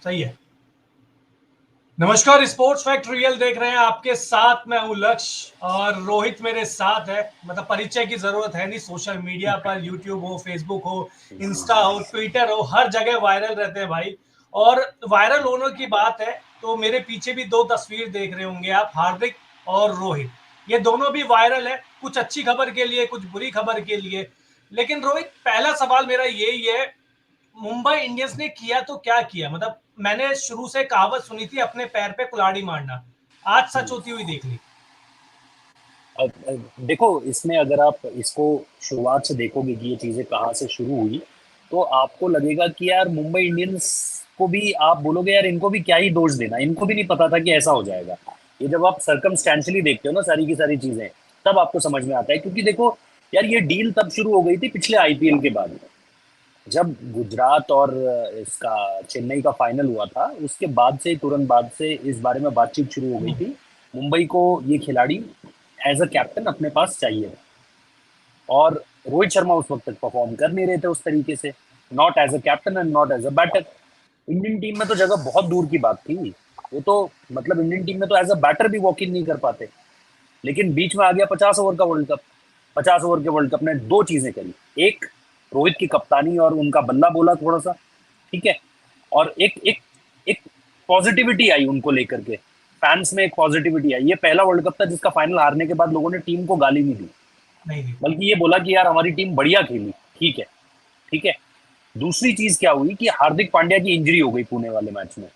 सही है। नमस्कार, स्पोर्ट्स फैक्ट रियल देख रहे हैं, आपके साथ मैं हूं लक्ष्य और रोहित मेरे साथ है। मतलब परिचय की जरूरत है नहीं, सोशल मीडिया पर यूट्यूब हो, फेसबुक हो, इंस्टा हो, ट्विटर हो, हर जगह वायरल रहते हैं भाई। और वायरल होने की बात है तो मेरे पीछे भी दो तस्वीर देख रहे होंगे आप, हार्दिक और रोहित। ये दोनों भी वायरल है, कुछ अच्छी खबर के लिए, कुछ बुरी खबर के लिए। लेकिन रोहित, पहला सवाल मेरा यही है, मुंबई इंडियंस ने किया तो क्या किया? मतलब मैंने शुरू से कहावत सुनी थी, अपने पैर पे कुल्हाड़ी मारना, आज सच होती हुई देख ली। देखो, इसमें अगर आप इसको शुरुआत से देखोगे कि ये चीजें कहाँ से शुरू हुई, तो आपको लगेगा कि यार मुंबई इंडियंस को भी आप बोलोगे यार इनको भी क्या ही दोष देना, इनको भी नहीं पता था कि ऐसा हो जाएगा। ये जब आप सर्कमस्टेंशियली देखते हो ना सारी की सारी चीजें, तब आपको समझ में आता है। क्योंकि देखो यार, ये डील तब शुरू हो गई थी पिछले आईपीएल के बाद, जब गुजरात और इसका चेन्नई का फाइनल हुआ था। उसके बाद से तुरंत बाद से इस बारे में बातचीत शुरू हो गई थी। मुंबई को ये खिलाड़ी एज अ कैप्टन अपने पास चाहिए, और रोहित शर्मा उस वक्त तक परफॉर्म कर नहीं रहे थे उस तरीके से, not as a captain and not as a batter. Indian team में तो जगह बहुत दूर की बात थी। वो तो मतलब इंडियन टीम में तो एज अ बैटर भी वॉक इन नहीं कर पाते। लेकिन बीच में आ गया 50 ओवर का वर्ल्ड कप। 50 ओवर के वर्ल्ड कप ने दो चीजें करी। एक, रोहित की कप्तानी और उनका बल्ला बोला थोड़ा सा, ठीक है। और एक एक एक पॉजिटिविटी आई उनको लेकर के, फैंस में एक पॉजिटिविटी आई। ये पहला वर्ल्ड कप था जिसका फाइनल हारने के बाद लोगों ने टीम को गाली नहीं दी, नहीं नहीं। बल्कि ये बोला कि यार हमारी टीम बढ़िया खेली, ठीक है, ठीक है। दूसरी चीज क्या हुई कि हार्दिक पांड्या की इंजरी हो गई पुणे वाले मैच में।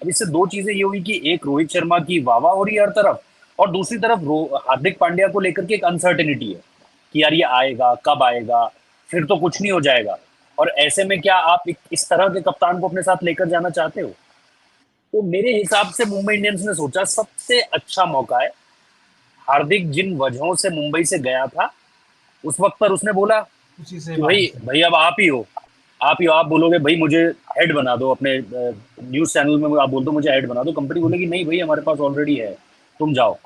अब इससे दो चीजें ये हुई कि एक, रोहित शर्मा की वाहवाह हो रही है हर तरफ, और दूसरी तरफ हार्दिक पांड्या को लेकर के एक अनसर्टेनिटी है कि यार ये आएगा कब आएगा, फिर तो कुछ नहीं हो जाएगा। और ऐसे में क्या आप इस तरह के कप्तान को अपने साथ लेकर जाना चाहते हो? तो मेरे हिसाब से मुंबई इंडियंस ने सोचा सबसे अच्छा मौका है। हार्दिक जिन वजहों से मुंबई से गया था, उस वक्त पर उसने बोला उसी से कि बाहर भाई से। भाई अब आप ही हो, आप ही हो। आप बोलोगे भाई मुझे हेड बना दो अपने न्यूज चैनल में, आप बोल दो मुझे हेड बना दो, कंपनी बोलेगी नहीं भाई हमारे पास ऑलरेडी है, तुम जाओ।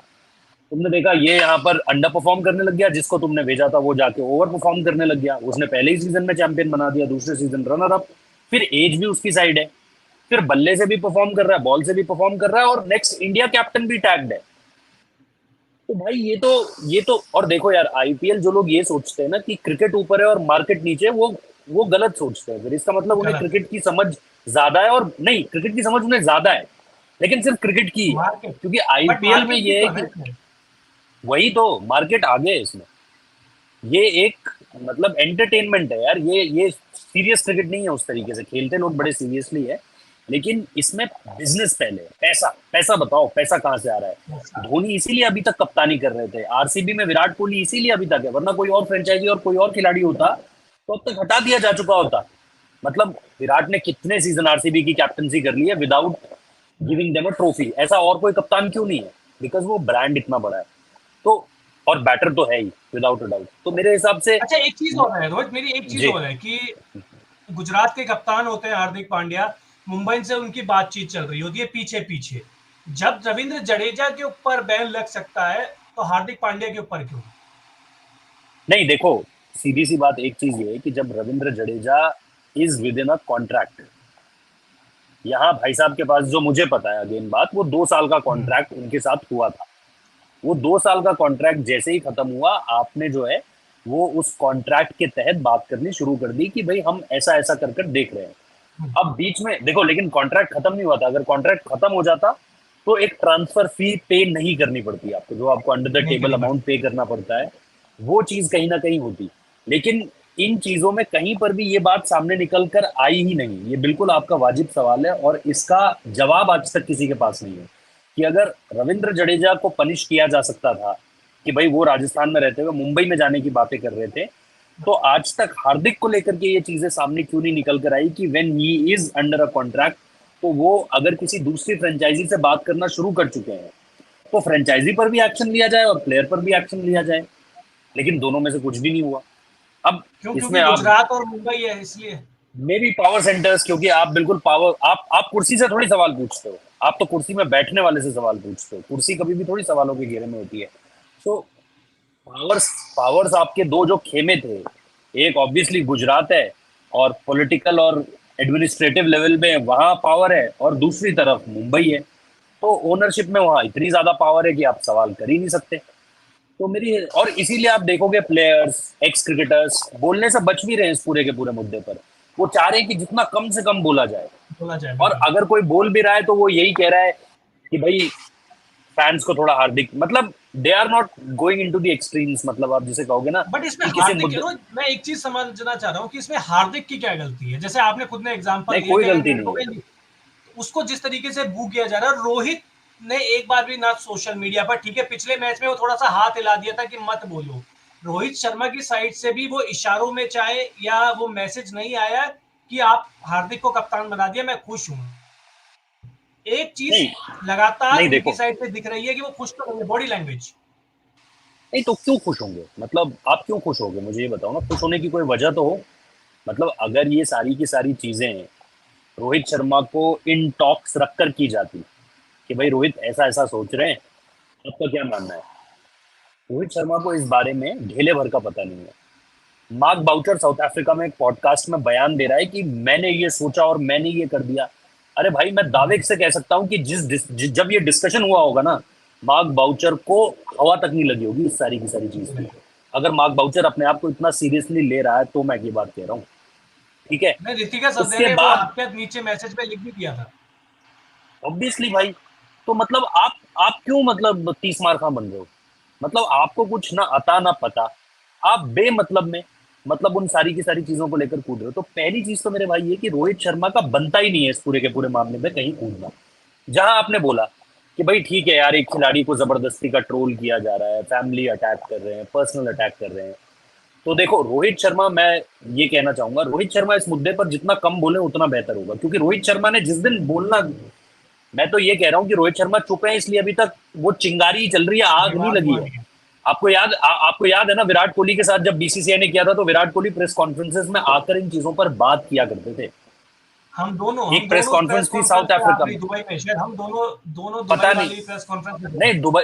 तुमने देखा ये यहाँ पर अंडर परफॉर्म करने लग गया, जिसको तुमने भेजा था वो जाके ओवर परफॉर्म करने लग गया। उसने पहले ही सीजन में चैंपियन बना दिया, दूसरे सीजन रनर अप। फिर एज भी उसकी साइड है, फिर बल्ले से भी परफॉर्म कर रहा है, बॉल से भी परफॉर्म कर रहा है, और नेक्स्ट इंडिया कैप्टन भी टैग्ड है। तो भाई ये तो और देखो यार, आईपीएल जो लोग ये सोचते हैं ना कि क्रिकेट ऊपर है और मार्केट नीचे, वो गलत सोचते हैं। फिर इसका मतलब उन्हें गलत है। क्रिकेट की समझ ज्यादा है, और नहीं, क्रिकेट की समझ उन्हें ज्यादा है, लेकिन सिर्फ क्रिकेट की है। मार्केट। क्योंकि बट आईपीएल में मार्केट भी ये है तो कि है फिर। वही तो मार्केट आगे है इसमें। ये एक मतलब एंटरटेनमेंट है यार, ये सीरियस क्रिकेट नहीं है। उस तरीके से खेलते लोग बड़े सीरियसली है, लेकिन इसमें बिजनेस पहले है। पैसा पैसा, बताओ पैसा कहाँ से आ रहा ऐसा। है? धोनी इसीलिए अभी तक कप्तानी कर रहे थे, आरसीबी में विराट कोहली इसीलिए अभी तक है, वरना कोई और फ्रेंचाइजी और कोई और खिलाड़ी होता तो अब तक हटा दिया जा चुका होता। मतलब विराट ने कितने सीजन आरसीबी की कैप्टनसी कर ली है without giving them a trophy? ऐसा और कोई कप्तान क्यों नहीं है? बिकॉज वो ब्रांड इतना बड़ा है। तो और बैटर तो है ही विदाउट अ डाउट, तो मेरे हिसाब से अच्छा, एक चीज और है रोहित, मेरी एक चीज जी। और है कि गुजरात के कप्तान होते हैं हार्दिक पांड्या, मुंबई से उनकी बातचीत चल रही होती है पीछे पीछे। जब रविंद्र जडेजा के ऊपर बैन लग सकता है, तो हार्दिक पांड्या के ऊपर क्यों? नहीं देखो, सीधी सी बात एक चीज ये है कि जब Ravindra Jadeja is with in a contract, यहाँ भाई साहब के पास जो मुझे पता है, अगेन बात, वो 2 साल का कॉन्ट्रैक्ट उनके साथ हुआ था। वो 2 साल का कॉन्ट्रैक्ट जैसे ही खत्म हुआ, आपने जो है वो उस कॉन्ट्रैक्ट के तहत बात करनी शुरू कर दी कि भाई हम ऐसा ऐसा कर कर देख रहे हैं। अब बीच में देखो, लेकिन कॉन्ट्रैक्ट खत्म नहीं हुआ था। अगर कॉन्ट्रैक्ट खत्म हो जाता तो एक ट्रांसफर फी पे नहीं करनी पड़ती आपको, जो आपको अंडर द नहीं टेबल करनी अमाउंट पड़ती। पे करना पड़ता है, वो चीज कहीं ना कहीं होती। लेकिन इन चीजों में कहीं पर भी ये बात सामने निकल कर आई ही नहीं। ये बिल्कुल आपका वाजिब सवाल है, और इसका जवाब आज तक किसी के पास नहीं है कि अगर रविंद्र जडेजा को पनिश किया जा सकता था कि भाई वो राजस्थान में रहते हुए मुंबई में जाने की बातें कर रहे थे, तो आज तक हार्दिक को लेकर के ये चीजें सामने क्यों नहीं निकल कर आई कि when he is under a contract, तो वो अगर किसी दूसरी फ्रेंचाइजी से बात करना शुरू कर चुके हैं, तो फ्रेंचाइजी पर भी एक्शन लिया जाए और प्लेयर पर भी एक्शन लिया जाए। लेकिन दोनों में से कुछ भी नहीं हुआ। अब क्यों? इसमें क्योंकि आप गुजरात और मुंबई है इसलिए। मे बी पावर सेंटर्स, क्योंकि आप बिल्कुल पावर, आप कुर्सी से थोड़ी सवाल पूछते हो, आप तो कुर्सी में बैठने वाले से सवाल पूछते हो। कुर्सी कभी भी थोड़ी सवालों के घेरे में होती है। तो पावर्स पावर्स आपके दो जो खेमे थे, एक ऑब्वियसली गुजरात है, और पॉलिटिकल और एडमिनिस्ट्रेटिव लेवल में वहां पावर है और दूसरी तरफ मुंबई है, तो ओनरशिप में वहां इतनी ज्यादा पावर है कि आप सवाल कर ही नहीं सकते। तो मेरी और इसीलिए आप देखोगे प्लेयर्स, एक्स क्रिकेटर्स बोलने से बच भी रहे हैं इस पूरे के पूरे मुद्दे पर। वो चाह रहे हैं कि जितना कम से कम बोला जाए, बोला जाए और बिल्कुल। अगर कोई बोल भी रहा है तो वो यही कह रहा है कि भाई फैंस को थोड़ा हार्दिक, मतलब they are not going into the extremes, मतलब आप जिसे कहोगे ना बट इसमें कि किसी हार्दिक, मुद्दे। मैं एक चीज समझना चाह रहा हूँ कि इसमें हार्दिक की क्या गलती है? जैसे आपने खुद ने एग्जांपल नहीं, दिया कोई कि गलती मेरे को नहीं है। भी उसको जिस तरीके से बू किया जा रहा है, रोहित ने एक बार भी ना सोशल मीडिया पर, ठीक है पिछले मैच में वो थोड़ा सा हाथ हिला दिया था कि मत बोलो, रोहित शर्मा की साइड से भी वो इशारों में चाहे या वो मैसेज नहीं आया कि आप हार्दिक को कप्तान बना दिया, मैं खुश हूं। एक चीज नहीं, लगातार नहीं उनकी देखो, साइड से दिख रही है कि वो खुश तो नहीं है, बॉडी लैंग्वेज। नहीं तो क्यों खुश होंगे, मतलब आप क्यों खुश होगे मुझे ये बताओ ना, खुश होने की कोई वजह तो हो। मतलब अगर ये सारी की सारी चीजें रोहित शर्मा को इन टॉक्स रखकर की जाती कि भाई रोहित ऐसा ऐसा सोच रहे हैं, आपका क्या मानना है? रोहित शर्मा को इस बारे में ढेले भर का पता नहीं है। मार्क बाउचर साउथ अफ्रीका में एक पॉडकास्ट में बयान दे रहा है कि मैंने ये सोचा और मैंने ये कर दिया। अरे भाई, मैं दावे से कह सकता हूँ कि जब ये डिस्कशन हुआ होगा ना, मार्क बाउचर को हवा तक नहीं लगी होगी इस सारी की सारी चीज की। अगर मार्क बाउचर अपने आप को इतना सीरियसली ले रहा है तो मैं ये बात कह रहा हूँ, ठीक है। मैं रितिका सदे उसके ने वो बाद आपके नीचे मैसेज में लिख भी दिया था। ऑब्वियसली भाई, तो मतलब आप क्यों मतलब 30 मार खां बन रहे हो? मतलब आपको कुछ ना अता ना पता, आप बेमतलब में मतलब उन सारी की सारी चीजों को लेकर कूद रहे हो। तो पहली चीज तो मेरे भाई ये कि रोहित शर्मा का बनता ही नहीं है इस पूरे के पूरे मामले में कहीं कूदना। जहां आपने बोला कि भाई ठीक है यार, एक खिलाड़ी को जबरदस्ती का ट्रोल किया जा रहा है, फैमिली अटैक कर रहे हैं, पर्सनल अटैक कर रहे हैं, तो देखो रोहित शर्मा, मैं ये कहना चाहूंगा रोहित शर्मा इस मुद्दे पर जितना कम बोले उतना बेहतर होगा, क्योंकि रोहित शर्मा ने जिस दिन बोलना, मैं तो ये कह रहा हूँ कि रोहित शर्मा चुप है इसलिए अभी तक वो चिंगारी चल रही है, आग नहीं विवाद लगी हुआ है। नहीं है। आपको याद है ना, विराट कोहली के साथ जब बीसीसीआई ने किया था तो विराट कोहली प्रेस कॉन्फ्रेंसेस में आकर इन चीजों पर बात किया करते थे। हम एक प्रेस दोनों प्रेस कॉन्फ्रेंस थी कॉन्फ्रेंस साउथ पे अफ्रीका आखिरी में, दुबई में, शायद हम दोनों दोनों दुबई पता नहीं, वाली प्रेस कॉन्फ्रेंस में थे। नहीं दुबई,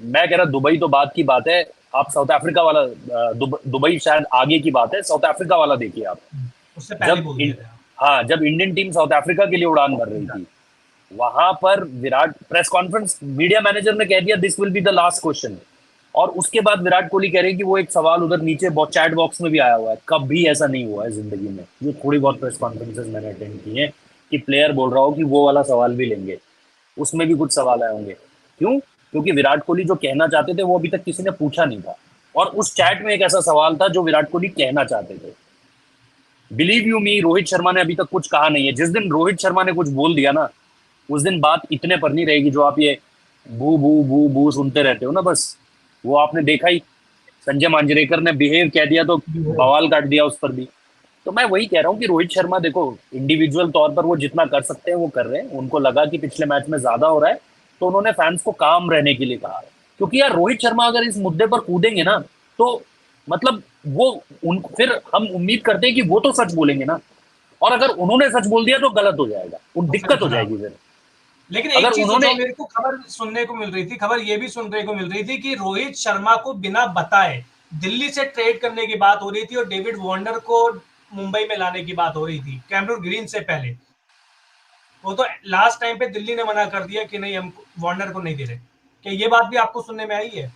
मैं कह रहा दुबई तो बात की बात है, आप साउथ अफ्रीका वाला दुबई शायद आगे की बात है, साउथ अफ्रीका वाला देखिए आप। उससे पहले जब बोल दिए इन, थे आप। हाँ, जब इंडियन टीम साउथ अफ्रीका के लिए उड़ान भर रही थी, वहां पर Virat press conference media manager ने कह दिया this will be the last question, और उसके बाद विराट कोहली कह रहे हैं कि वो एक सवाल उधर नीचे चैट बॉक्स में भी आया हुआ है। कभी ऐसा नहीं हुआ है जिंदगी में, जो थोड़ी बहुत प्रेस कॉन्फ्रेंसेस मैंने अटेंड की हैं, कि प्लेयर बोल रहा हो कि वो वाला सवाल भी लेंगे, उसमें भी कुछ सवाल आए होंगे। क्यों? क्योंकि विराट कोहली जो कहना चाहते थे वो अभी तक किसी ने पूछा नहीं था, और उस चैट में एक ऐसा सवाल था जो विराट कोहली कहना चाहते थे। बिलीव यू मी, रोहित शर्मा ने अभी तक कुछ कहा नहीं है। जिस दिन रोहित शर्मा ने कुछ बोल दिया ना, उस दिन बात इतने पर नहीं रहेगी जो आप ये बू बू बू बू सुनते रहते हो ना, बस वो आपने देखा ही। संजय मांजरेकर ने बिहेव कह दिया तो बवाल काट दिया उस पर भी। तो मैं वही कह रहा हूँ कि रोहित शर्मा देखो, इंडिविजुअल तौर पर वो जितना कर सकते हैं वो कर रहे हैं, उनको लगा कि पिछले मैच में ज्यादा हो रहा है तो उन्होंने फैंस को काम रहने के लिए कहा। क्योंकि यार रोहित शर्मा अगर इस मुद्दे पर कूदेंगे ना, तो मतलब वो उन फिर हम उम्मीद करते हैं कि वो तो सच बोलेंगे ना, और अगर उन्होंने सच बोल दिया तो गलत हो जाएगा, उन तो फिर दिक्कत हो खराब। जाएगी फिर। लेकिन अगर एक चीज उन्होंने, जो मेरे को खबर सुनने को मिल रही थी, खबर ये भी सुनने को मिल रही थी कि रोहित शर्मा को बिना बताए दिल्ली से ट्रेड करने की बात हो रही थी और डेविड वार्नर को मुंबई में लाने की बात हो रही थी कैमरून ग्रीन से पहले। वो तो लास्ट टाइम पे दिल्ली ने मना कर दिया कि नहीं, हम वार्नर को नहीं दे रहे। क्या ये बात भी आपको सुनने में आई है?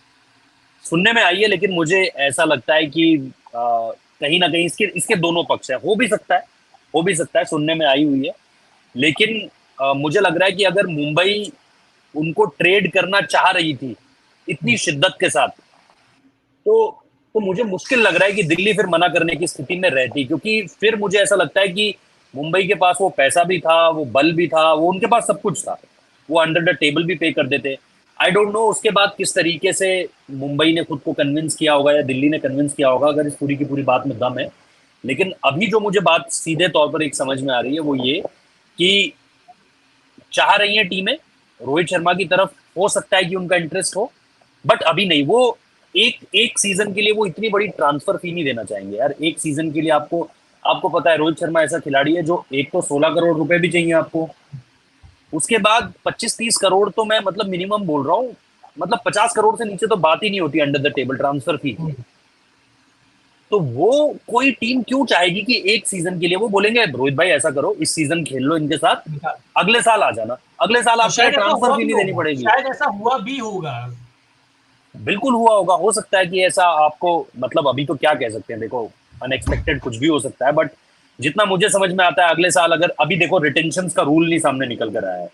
सुनने में आई है, लेकिन मुझे ऐसा लगता है कि कहीं ना कहीं इसके इसके दोनों पक्ष है, हो भी सकता है, हो भी सकता है, सुनने में आई हुई है। लेकिन मुझे लग रहा है कि अगर मुंबई उनको ट्रेड करना चाह रही थी इतनी शिद्दत के साथ, तो तो मुझे मुश्किल लग रहा है कि दिल्ली फिर मना करने की स्थिति में रहती, क्योंकि फिर मुझे ऐसा लगता है कि मुंबई के पास वो पैसा भी था, वो बल भी था, वो उनके पास सब कुछ था, वो अंडर द टेबल भी पे कर देते। आई डोंट नो उसके बाद किस तरीके से मुंबई ने खुद को कन्विंस किया होगा या दिल्ली ने कन्विंस किया होगा, अगर इस पूरी की पूरी बात में दम है। लेकिन अभी जो मुझे बात सीधे तौर पर एक समझ में आ रही है वो ये कि चाह रही हैं टीमें रोहित शर्मा की तरफ, हो सकता है कि उनका इंटरेस्ट हो, बट अभी नहीं। वो एक एक सीजन के लिए वो इतनी बड़ी ट्रांसफर फी नहीं देना चाहेंगे यार। एक सीजन के लिए आपको आपको पता है रोहित शर्मा ऐसा खिलाड़ी है जो एक तो 16 करोड़ रुपए भी चाहिए आपको, उसके बाद 25-30 करोड़ तो मैं मतलब मिनिमम बोल रहा हूँ, मतलब 50 करोड़ से नीचे तो बात ही नहीं होती under the table transfer fee की। तो वो कोई टीम क्यों चाहेगी कि एक सीजन के लिए वो बोलेंगे रोहित भाई ऐसा करो, इस सीजन खेल लो इनके साथ, निकाल। अगले साल आ जाना, अगले साल और आपको ये शायद ऐसा ट्रांसफर हुआ फी भी नहीं देनी होगा, पड़ेगी। शायद ऐसा हुआ भी होगा। बिल्कुल हुआ होगा, हो सकता है कि ऐसा आपको, मतलब अभी तो क्या कह सकते हैं, देखो अनएक्सपेक्टेड कुछ भी हो सकता है, बट जितना मुझे समझ में आता है अगले साल अगर, अभी देखो रिटेंशन का रूल नहीं सामने निकल कर आया है,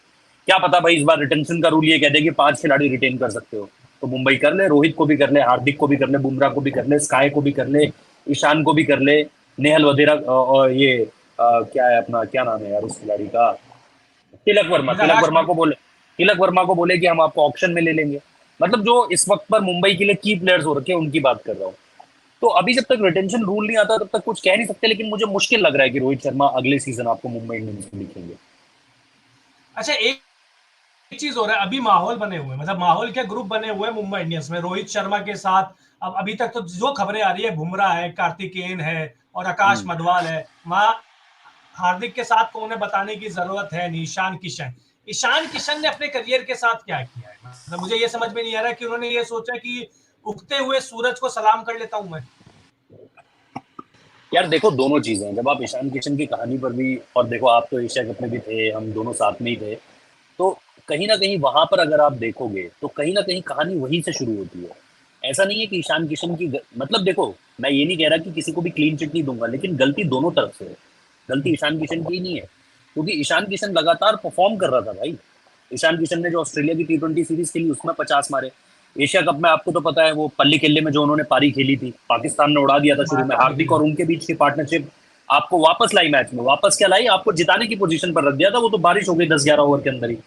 क्या पता भाई इस बार रिटेंशन का रूल ये कह दे कि 5 खिलाड़ी रिटेन कर सकते हो, तो मुंबई कर ले, रोहित को भी कर ले, हार्दिक को भी कर ले, बुमराह को भी कर ले, स्काई को भी कर ले, ईशान को भी कर ले, नेहल वधेरा और ये क्या है अपना, क्या नाम है यार उस खिलाड़ी का, तिलक वर्मा, तिलक निराश वर्मा को बोले, तिलक वर्मा को बोले कि हम आपको ऑक्शन में ले लेंगे। मतलब जो इस वक्त पर मुंबई के लिए की प्लेयर्स हो रखे हैं उनकी बात कर रहा हूँ। तो अभी जब तक रिटेंशन रूल नहीं आता तब तक कुछ कह नहीं सकते, लेकिन मुझे मुश्किल लग रहा है कि रोहित शर्मा अगले सीजन आपको मुंबई इंडियंस में दिखेंगे। अच्छा, एक चीज हो रहा है, अभी माहौल बने हुए, मतलब माहौल क्या, ग्रुप बने हुए हैं मुंबई इंडियंस में रोहित शर्मा के साथ। अब अभी तक तो जो खबरें आ रही है, बुमराह है, कार्तिकेयन है और आकाश हम्म। मधवाल है वहां। हार्दिक के साथ कौन है बताने की जरूरत है नहीं, ईशान किशन। ईशान किशन ने अपने करियर के साथ क्या किया है, मतलब मुझे ये समझ में नहीं आ रहा कि उन्होंने ये सोचा कि उगते हुए सूरज को सलाम कर लेता हूं मैं। यार देखो दोनों चीजें हैं, जब आप ईशान किशन की कहानी पर भी, और देखो आप तो एशिया कप में भी थे, हम दोनों साथ में ही थे, तो कहीं ना कहीं वहां पर अगर आप देखोगे तो कहीं ना कहीं कहानी वहीं से शुरू होती है। ऐसा नहीं है कि ईशान किशन की मतलब देखो, मैं ये नहीं कह रहा कि किसी को भी क्लीन चिट नहीं दूंगा, लेकिन गलती दोनों तरफ से है। गलती ईशान किशन की नहीं है, क्योंकि ईशान किशन लगातार परफॉर्म कर रहा था भाई। ईशान किशन ने जो ऑस्ट्रेलिया की T20 सीरीज खेली उसमें 50 मारे। एशिया कप में आपको तो पता है वो पल्ली केल्ले में जो उन्होंने पारी खेली थी, पाकिस्तान ने उड़ा दिया था शुरू में, हार्दिक और उनके बीच की पार्टनरशिप आपको वापस लाई मैच में, वापस क्या लाई, आपको जिताने की पोजीशन पर रख दिया था, वो तो बारिश हो गई 10-11 ओवर के अंदर ही।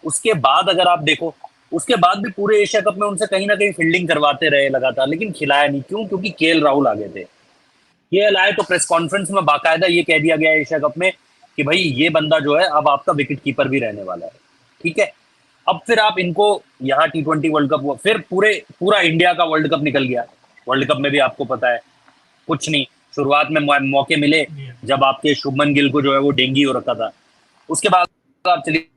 उसके बाद अगर आप देखो, उसके बाद भी पूरे एशिया कप में उनसे कहीं ना कहीं फील्डिंग करवाते रहे लगातार, लेकिन खिलाया नहीं, क्यों? क्योंकि केएल राहुल आगे थे। केएल आए तो प्रेस कॉन्फ्रेंस में बाकायदा ये कह दिया गया एशिया कप में कि भाई ये बंदा जो है अब आपका विकेट कीपर भी रहने वाला है। ठीक है, अब फिर आप इनको यहाँ T20 वर्ल्ड कप हुआ, फिर पूरा इंडिया का वर्ल्ड कप निकल गया। वर्ल्ड कप में भी आपको पता है कुछ नहीं, शुरुआत में मौके मिले जब आपके शुभमन गिल को जो है वो डेंगी हो रखा था। उसके बाद आप चलिए,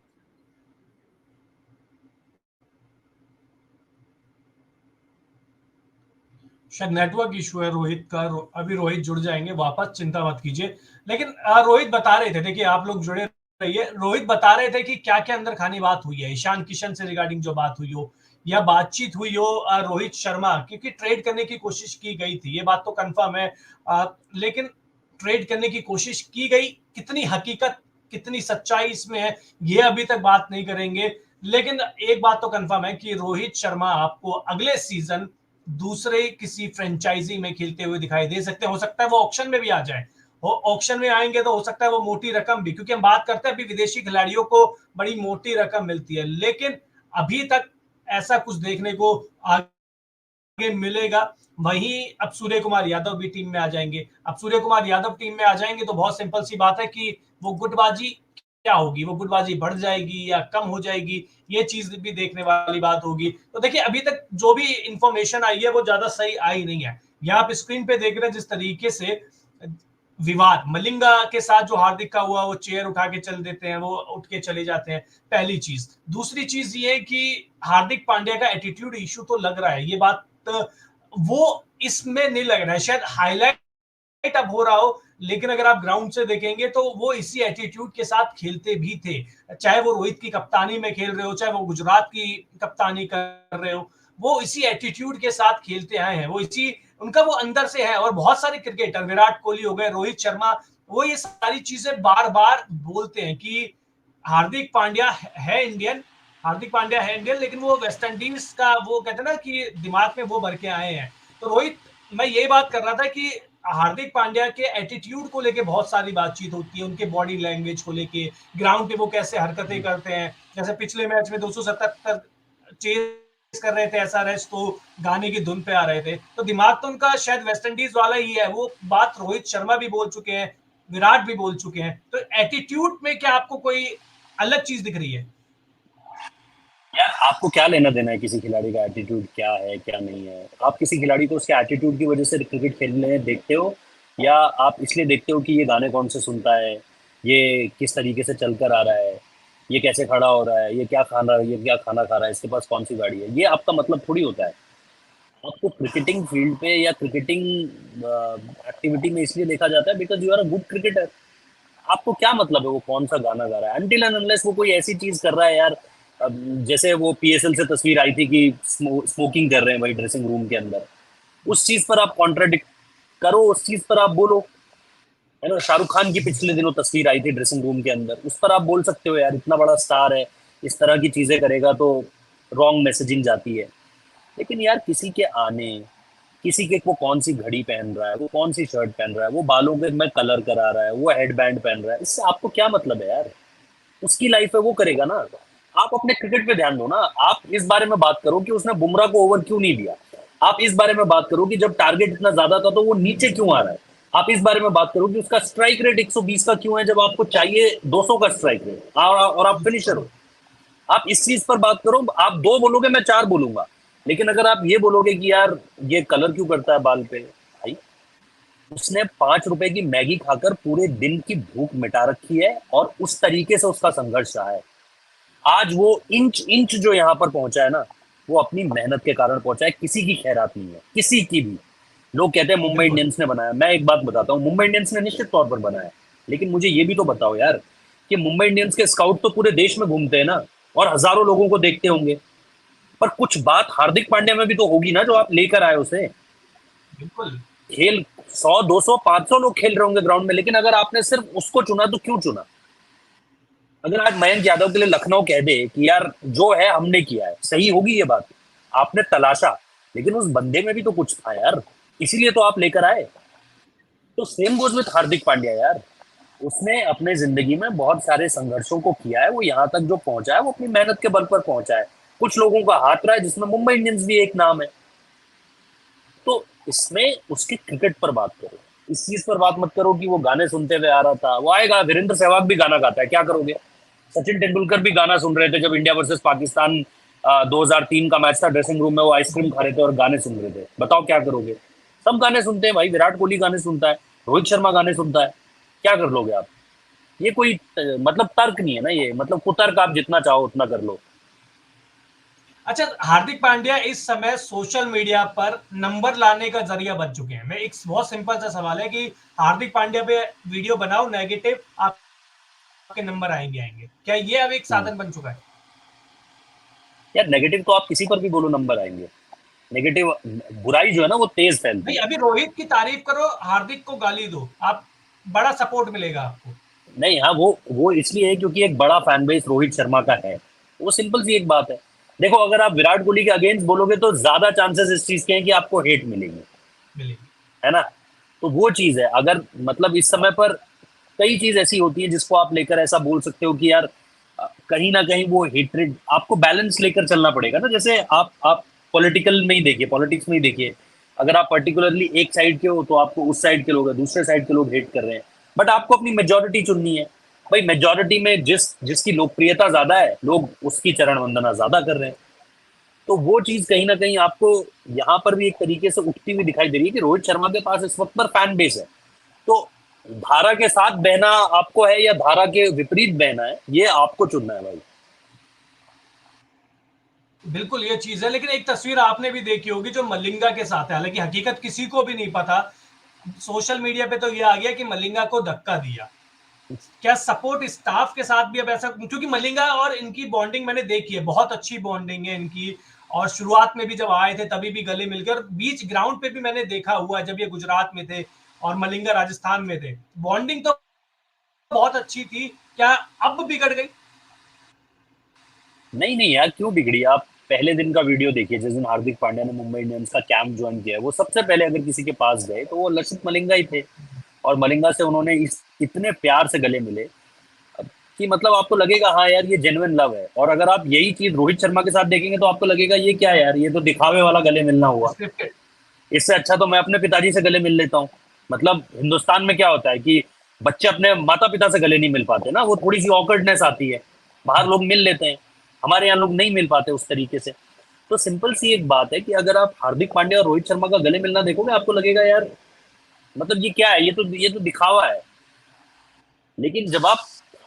शायद नेटवर्क इशू है रोहित का, अभी रोहित जुड़ जाएंगे वापस, चिंता मत कीजिए। लेकिन रोहित बता रहे थे, देखिए आप लोग जुड़े रहिए, रोहित बता रहे थे कि क्या क्या अंदर खानी बात हुई है ईशान किशन से रिगार्डिंग, जो बात हुई हो या बातचीत हुई हो रोहित शर्मा, क्योंकि ट्रेड करने की कोशिश की गई थी, ये बात तो कंफर्म है। लेकिन ट्रेड करने की कोशिश की गई, कितनी हकीकत, कितनी सच्चाई इसमें है, ये अभी तक बात नहीं करेंगे। लेकिन एक बात तो कंफर्म है कि रोहित शर्मा आपको अगले सीजन दूसरे किसी फ्रेंचाइजी में खेलते हुए दिखाई दे सकते हैं, हो सकता है वो ऑक्शन में भी आ जाए। वो ऑक्शन में आएंगे तो हो सकता है वो मोटी रकम भी, क्योंकि हम बात करते हैं अभी विदेशी खिलाड़ियों को बड़ी मोटी रकम मिलती है, लेकिन अभी तक ऐसा कुछ देखने को आगे मिलेगा। वहीं अब सूर्य कुमार यादव भी टीम में आ जाएंगे, अब सूर्य कुमार यादव टीम में आ जाएंगे तो बहुत सिंपल सी बात है कि वो गुटबाजी क्या होगी, वो गुटबाजी बढ़ जाएगी या कम हो जाएगी, ये चीज भी देखने वाली बात होगी। तो देखिए अभी तक जो भी इंफॉर्मेशन आई है वो ज्यादा सही आई नहीं है। यहाँ आप स्क्रीन पे देख रहे हैं जिस तरीके से विवाद मलिंगा के साथ जो हार्दिक का हुआ, वो चेयर उठा के चल देते हैं, वो उठ के चले जाते हैं, पहली चीज। दूसरी चीज ये कि हार्दिक पांड्या का एटीट्यूड इशू तो लग रहा है, ये बात वो इसमें नहीं लग रहा है, शायद हाईलाइट अब हो रहा हो, लेकिन अगर आप ग्राउंड से देखेंगे तो वो इसी एटीट्यूड के साथ खेलते भी थे। चाहे वो रोहित की कप्तानी में खेल रहे हो, चाहे वो गुजरात की कप्तानी कर रहे हो, वो इसी एटीट्यूड के साथ खेलते आए हैं, वो इसी, उनका वो अंदर से है। और बहुत सारे क्रिकेटर, विराट कोहली हो गए, रोहित शर्मा, वो ये सारी चीजें बार बार बोलते हैं कि हार्दिक पांड्या है इंडियन, हार्दिक पांड्या है इंडियन, लेकिन वो वेस्ट इंडीज का, वो कहते हैं ना कि दिमाग में वो भर के आए हैं। तो रोहित, मैं ये बात कर रहा था कि हार्दिक पांड्या के एटीट्यूड को लेके बहुत सारी बातचीत होती है, उनके बॉडी लैंग्वेज को लेके, ग्राउंड पे वो कैसे हरकतें करते हैं, जैसे पिछले मैच में 277 चेस कर रहे थे एसआरएच, तो गाने की धुन पे आ रहे थे, तो दिमाग तो उनका शायद वेस्ट इंडीज वाला ही है। वो बात रोहित शर्मा भी बोल चुके हैं, विराट भी बोल चुके हैं। तो एटीट्यूड में क्या आपको कोई अलग चीज दिख रही है? यार आपको क्या लेना देना है किसी खिलाड़ी का एटीट्यूड क्या है क्या नहीं है? आप किसी खिलाड़ी को उसके एटीट्यूड की वजह से क्रिकेट खेलने देखते हो, या आप इसलिए देखते हो कि ये गाने कौन से सुनता है, ये किस तरीके से चल कर आ रहा है, ये कैसे खड़ा हो रहा है, ये क्या खाना खा रहा है, इसके पास कौन सी गाड़ी है, ये आपका मतलब थोड़ी होता है। आपको क्रिकेटिंग फील्ड पे या क्रिकेटिंग एक्टिविटी में इसलिए देखा जाता है because you are a good cricketer. आपको क्या मतलब है वो कौन सा गाना गा रहा है, अनटिल एंड अनलेस वो कोई ऐसी चीज कर रहा है यार। अब जैसे वो पीएसएल से तस्वीर आई थी कि स्मोकिंग कर रहे हैं भाई ड्रेसिंग रूम के अंदर, उस चीज पर आप कॉन्ट्राडिक्ट करो, उस चीज पर आप बोलो। है ना, शाहरुख खान की पिछले दिनों तस्वीर आई थी ड्रेसिंग रूम के अंदर, उस पर आप बोल सकते हो यार इतना बड़ा स्टार है, इस तरह की चीजें करेगा तो रॉन्ग मैसेजिंग जाती है। लेकिन यार किसी के आने, किसी के वो कौन सी घड़ी पहन रहा है, वो कौन सी शर्ट पहन रहा है, वो बालों के में कलर करा रहा है, वो हेड बैंड पहन रहा है, इससे आपको क्या मतलब है यार। उसकी लाइफ है, वो करेगा ना। आप अपने क्रिकेट पे ध्यान दो ना। आप इस बारे में बात करो कि उसने बुमराह को ओवर क्यों नहीं दिया। आप इस बारे में बात करो कि जब टारगेट इतना ज्यादा था तो वो नीचे क्यों आ रहा है। आप इस बारे में बात करो कि उसका स्ट्राइक रेट 120 का क्यों है जब आपको चाहिए 200 का स्ट्राइक रेट, और आप फिनिशर हो। आप इस चीज पर बात करो। आप दो बोलोगे, मैं चार बोलूंगा। लेकिन अगर आप ये बोलोगे कि यार ये कलर क्यों करता है बाल पे, भाई उसने 5 रुपए की मैगी खाकर पूरे दिन की भूख मिटा रखी है और उस तरीके से उसका संघर्ष रहा है। आज वो इंच इंच जो यहाँ पर पहुंचा है ना, वो अपनी मेहनत के कारण पहुंचा है, किसी की खैरात नहीं है, किसी की भी। लोग कहते हैं मुंबई बिल्कुल। इंडियंस ने बनाया, मैं एक बात बताता हूँ, मुंबई इंडियंस ने निश्चित तौर पर बनाया। लेकिन मुझे ये भी तो बताओ यार कि मुंबई इंडियंस के स्काउट तो पूरे देश में घूमते हैं ना, और हजारों लोगों को देखते होंगे। पर कुछ बात हार्दिक पांड्या में भी तो होगी ना जो आप लेकर आए उसे। बिल्कुल। खेल 100 200 500 लोग खेल रहे होंगे ग्राउंड में, लेकिन अगर आपने सिर्फ उसको चुना तो क्यों चुना। अगर आज मयंक यादव के लिए लखनऊ कह दे कि यार जो है हमने किया है, सही होगी ये बात। आपने तलाशा, लेकिन उस बंदे में भी तो कुछ था यार, इसीलिए तो आप लेकर आए। तो same goes with Hardik Pandya यार। उसने अपने जिंदगी में बहुत सारे संघर्षों को किया है, वो यहाँ तक जो पहुंचा है वो अपनी मेहनत के बल पर पहुंचा है। कुछ लोगों का हाथ रहा है जिसमें मुंबई इंडियंस भी एक नाम है। तो इसमें उसके क्रिकेट पर बात करो, इस चीज पर बात मत करो कि वो गाने सुनते हुए आ रहा था। वो आएगा, वीरेंद्र सहवाग भी गाना गाता है, क्या करोगे। सचिन तेंदुलकर भी गाना सुन रहे थे जब इंडिया वर्सेस पाकिस्तान 2003 का मैच था, ड्रेसिंग रूम में वो आइसक्रीम खा रहे थे और गाने सुन रहे थे, बताओ क्या करोगे। सब गाने सुनते हैं भाई, विराट कोहली गाने सुनता है, रोहित शर्मा गाने सुनता है, क्या कर लोगे आप। ये कोई मतलब तर्क नहीं है ना, ये मतलब कुतर्क आप जितना चाहो उतना कर लो। अच्छा, हार्दिक पांड्या इस समय सोशल मीडिया पर नंबर लाने का जरिया बन चुके हैं। मैं एक बहुत सिंपल सा सवाल है कि हार्दिक पांड्या पे वीडियो बनाओ नेगेटिव, आपके नंबर आएंगे आएंगे, क्या ये अब एक हम्म। साधन बन चुका है? यार नेगेटिव तो आप किसी पर भी बोलो नंबर आएंगे। नेगेटिव, बुराई जो है ना वो तेज फैलती नहीं, है। अभी रोहित की तारीफ करो, हार्दिक को गाली दो, आप बड़ा सपोर्ट मिलेगा आपको। नहीं, हाँ, वो इसलिए है क्योंकि एक बड़ा फैन बेस रोहित शर्मा का है। वो सिंपल सी एक बात है। देखो, अगर आप विराट कोहली के अगेंस्ट बोलोगे तो ज्यादा चांसेस इस चीज के हैं कि आपको हेट मिलेंगे। मिलेगी। है ना। तो वो चीज है, अगर मतलब इस समय पर कई चीज ऐसी होती है जिसको आप लेकर ऐसा बोल सकते हो कि यार कहीं ना कहीं वो हेट्रेड, आपको बैलेंस लेकर चलना पड़ेगा ना। जैसे आप पॉलिटिकल में ही देखिए, पॉलिटिक्स में ही देखिए। अगर आप पर्टिकुलरली एक साइड के हो तो आपको उस साइड के लोग, दूसरे साइड के लोग हेट कर रहे हैं। बट आपको अपनी मेजोरिटी चुननी है। भाई मेजोरिटी में जिसकी लोकप्रियता ज्यादा है, लोग उसकी चरण वंदना ज्यादा कर रहे हैं। तो वो चीज कहीं ना कहीं आपको यहाँ पर भी एक तरीके से उठती हुई दिखाई दे रही है कि रोहित शर्मा के पास इस वक्त पर फैन बेस है। तो धारा के साथ बहना आपको है या धारा के विपरीत बहना है, ये आपको चुनना है भाई। बिल्कुल ये चीज है, लेकिन एक तस्वीर आपने भी देखी होगी जो मलिंगा के साथ है, हालांकि हकीकत किसी को भी नहीं पता। सोशल मीडिया पे तो ये आ गया कि मलिंगा को धक्का दिया। क्या सपोर्ट स्टाफ के साथ भी अब ऐसा, क्योंकि मलिंगा और इनकी बॉन्डिंग मैंने देखी है, बहुत अच्छी बॉन्डिंग है इनकी। और शुरुआत में भी जब आए थे तभी भी गले मिलकर, और बीच ग्राउंड पे भी मैंने देखा हुआ जब ये गुजरात में थे और मलिंगा राजस्थान में थे, बॉन्डिंग तो बहुत अच्छी थी। क्या अब बिगड़ गई? नहीं नहीं यार, क्यों बिगड़ी। आप पहले दिन का वीडियो देखिए, जिस दिन हार्दिक पांड्या ने मुंबई इंडियंस का कैंप ज्वाइन किया है, वो सबसे पहले अगर किसी के पास गए तो वो लसित मलिंगा ही थे। और मलिंगा से उन्होंने इस इतने प्यार से गले मिले कि मतलब आपको लगेगा हाँ यार ये जेन्युइन लव है। और अगर आप यही चीज रोहित शर्मा के साथ देखेंगे तो आपको लगेगा ये क्या है यार, ये तो दिखावे वाला गले मिलना हुआ। स्क्रिप्टेड। इससे अच्छा तो मैं अपने पिताजी से गले मिल लेता हूँ। मतलब हिंदुस्तान में क्या होता है कि बच्चे अपने माता पिता से गले नहीं मिल पाते ना, वो थोड़ी सी ऑकवर्डनेस आती है। बाहर लोग मिल लेते हैं, हमारे यहाँ लोग नहीं मिल पाते उस तरीके से। तो सिंपल सी एक बात है कि अगर आप हार्दिक पांड्या और रोहित शर्मा का गले मिलना देखोगे, आपको लगेगा यार मतलब ये क्या है, ये तो दिखावा है। लेकिन जब आप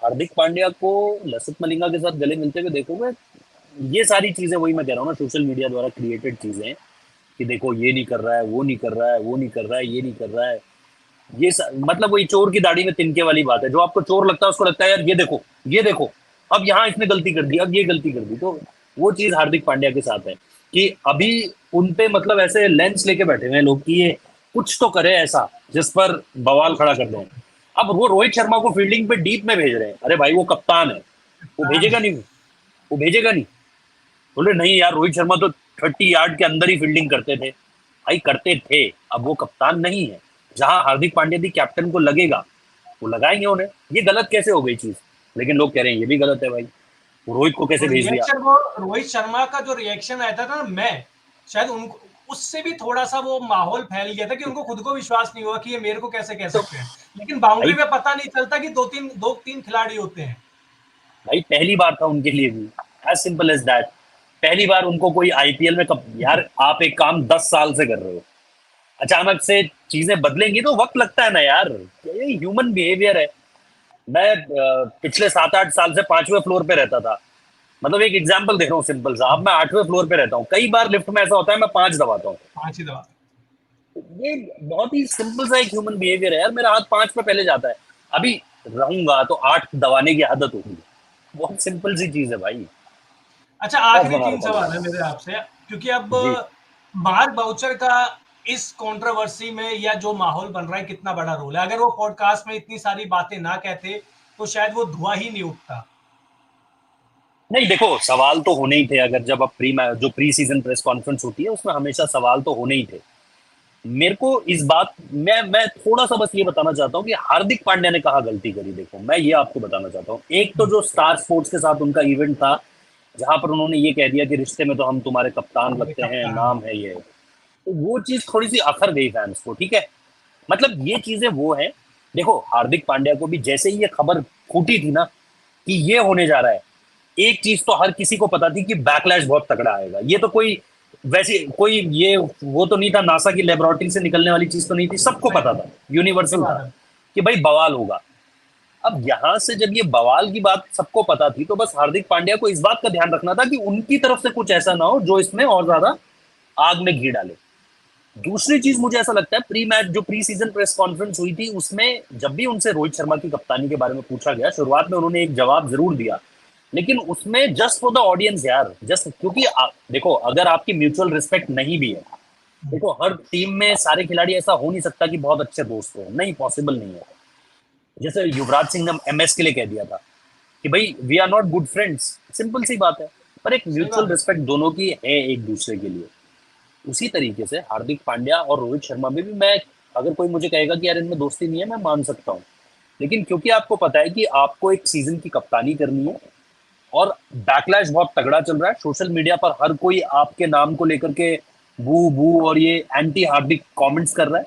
हार्दिक पांड्या को लसित मलिंगा के साथ गले मिलते हुए देखोगे, ये सारी चीजें वही मैं कह रहा हूँ ना, सोशल मीडिया द्वारा क्रिएटेड चीजें हैं कि देखो ये नहीं कर रहा है, वो नहीं कर रहा है, वो नहीं कर रहा है, ये नहीं कर रहा है। मतलब वही चोर की दाढ़ी में तिनके वाली बात है। जो आपको चोर लगता है उसको लगता है यार ये देखो, ये देखो, अब यहाँ इसने गलती कर दी, अब ये गलती कर दी। तो वो चीज हार्दिक पांड्या के साथ है कि अभी उन पे मतलब ऐसे लेंस लेके बैठे हुए हैं लोग कि ये कुछ तो करे ऐसा जिस पर बवाल खड़ा कर दें। अब वो रोहित शर्मा को फील्डिंग पे डीप में भेज रहे हैं। अरे भाई वो कप्तान है, वो भेजेगा नहीं, वो भेजेगा नहीं। बोले नहीं यार, रोहित शर्मा तो 30 यार्ड के अंदर ही फील्डिंग करते थे। भाई करते थे, अब वो कप्तान नहीं है। जहां हार्दिक पांड्या भी कैप्टन को लगेगा वो लगाएंगे उन्हें। ये गलत कैसे हो गई चीज? लेकिन लोग कह रहे हैं ये भी गलत है भाई, वो रोहित को कैसे और भेज दिया। रिएक्शन वो रोहित शर्मा का जो रिएक्शन आया था ना, मैं शायद उनको उससे भी थोड़ा सा वो माहौल फैल गया था कि उनको खुद को विश्वास नहीं हुआ कि ये मेरे को कैसे कह तो सकते हैं। लेकिन बाउंड्री भाई में पता नहीं चलता कि दो तीन खिलाड़ी होते हैं। भाई पहली बार था उनके लिए भी, एज सिंपल एज दैट। पहली बार उनको कोई आईपीएल में कब यार, आप एक काम 10 साल से कर रहे हो, अचानक से चीजें बदलेंगी तो वक्त लगता है ना यार। ये ह्यूमन बिहेवियर है। मैं पिछले 7-8 साल से 5वें फ्लोर पे रहता था। मतलब एक एग्जाम्पल दे रहा हूँ सिंपल सा। अब मैं 8वें फ्लोर पे रहता हूँ, कई बार लिफ्ट में ऐसा होता है मैं 5 दबाता हूँ। 5 ही दबा। ये बहुत ही सिंपल सा एक ह्यूमन बिहेवियर है यार। मेरा हाथ 5 पे पहले जाता है, अभी रहूंगा तो 8 दबाने की आदत होगी। बहुत सिंपल सी चीज है भाई। अच्छा, बस आखिरी बना 3 रहा था सवाल बस। है मेरे आपसे, क्योंकि अब जी। मार्क बाउचर का इस कंट्रोवर्सी में या जो माहौल बन रहा है कितना बड़ा रोल है? अगर वो पॉडकास्ट में इतनी सारी बातें ना कहते तो शायद वो धुआं ही नहीं उठता। नहीं देखो, सवाल तो होने ही थे। अगर जब अब जो प्री सीजन प्रेस कॉन्फ्रेंस होती है उसमें हमेशा सवाल तो होने ही थे। मेरे को इस बात मैं थोड़ा सा बस ये बताना चाहता हूँ कि हार्दिक पांड्या ने कहा गलती करी। देखो मैं ये आपको बताना चाहता हूँ, एक तो जो स्टार स्पोर्ट्स के साथ उनका इवेंट था जहां पर उन्होंने ये कह दिया कि रिश्ते में तो हम तुम्हारे कप्तान हमारे लगते हैं, कप्तान। नाम है ये, तो वो चीज थोड़ी सी अखर गई फैंस को। ठीक है, मतलब ये चीजें वो है। देखो हार्दिक पांड्या को भी जैसे ही ये खबर फूटी थी ना कि ये होने जा रहा है, एक चीज तो हर किसी को पता थी कि बैकलैश बहुत तगड़ा आएगा। ये तो कोई वैसे कोई ये वो तो नहीं था, नासा की लेबोरेटरी से निकलने वाली चीज तो नहीं थी, सबको नहीं, पता था, सही यूनिवर्सल बात था है। कि भाई बवाल होगा। अब यहां से जब ये बवाल की बात सबको पता थी तो बस हार्दिक पांड्या को इस बात का ध्यान रखना था कि उनकी तरफ से कुछ ऐसा ना हो जो इसमें और ज्यादा आग में घी डाले। दूसरी चीज मुझे ऐसा लगता है, प्री मैच जो प्री सीजन प्रेस कॉन्फ्रेंस हुई थी उसमें जब भी उनसे रोहित शर्मा की कप्तानी के बारे में पूछा गया, शुरुआत में उन्होंने एक जवाब जरूर दिया, लेकिन उसमें जस्ट फॉर द ऑडियंस यार, जस्ट क्योंकि देखो अगर आपकी म्यूचुअल रिस्पेक्ट नहीं भी है, देखो हर टीम में सारे खिलाड़ी ऐसा हो नहीं सकता कि बहुत अच्छे दोस्त हो, नहीं, पॉसिबल नहीं है। जैसे युवराज सिंह ने एमएस के लिए कह दिया था कि भाई we are not good friends, simple सी बात है। पर एक सही बात म्यूचुअल है। रिस्पेक्ट दोनों की है एक दूसरे के लिए। उसी तरीके से हार्दिक पांड्या और रोहित शर्मा में भी मैं, अगर कोई मुझे कहेगा कि यार इनमें दोस्ती नहीं है, मैं मान सकता हूँ। लेकिन क्योंकि आपको पता है कि आपको एक सीजन की कप्तानी करनी है और बैकलैश बहुत तगड़ा चल रहा है सोशल मीडिया पर, हर कोई आपके नाम को लेकर के बू बू और ये एंटी हार्दिक कमेंट्स कर रहा है,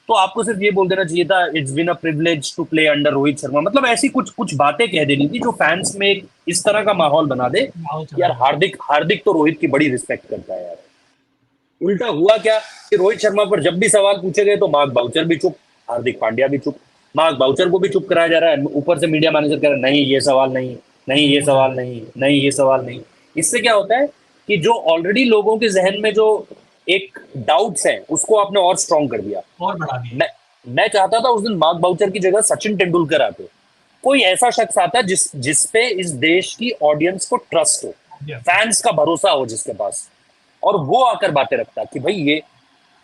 तो आपको सिर्फ ये बोल देना चाहिए था it's been a privilege to play under Rohit Sharma. मतलब ऐसी कुछ कुछ बातें कह देनी थी जो फैंस में एक इस तरह का माहौल बना दे माहौल कि चला यार जाए। हार्दिक हार्दिक तो रोहित की बड़ी रिस्पेक्ट करता है यार। उल्टा हुआ क्या कि रोहित शर्मा पर जब भी सवाल पूछे गए तो मार्क बाउचर भी चुप, हार्दिक पांड्या भी चुप। मार्क बाउचर को भी चुप कराया जा रहा है, ऊपर से मीडिया मैनेजर कह रहा है नहीं ये सवाल नहीं, नहीं नहीं ये पूछा सवाल जाए। नहीं, नहीं ये सवाल नहीं। इससे क्या होता है कि जो ऑलरेडी लोगों के जहन में जो एक डाउट्स है उसको आपने और स्ट्रांग कर दिया। और बढ़ा दिए। मैं मैं चाहता था उस दिन मार्क बाउचर की जगह सचिन तेंदुलकर आते, कोई ऐसा शख्स आता जिस पे इस देश की ऑडियंस को ट्रस्ट हो, फैंस का भरोसा हो जिसके पास, और वो आकर बातें रखता कि भाई ये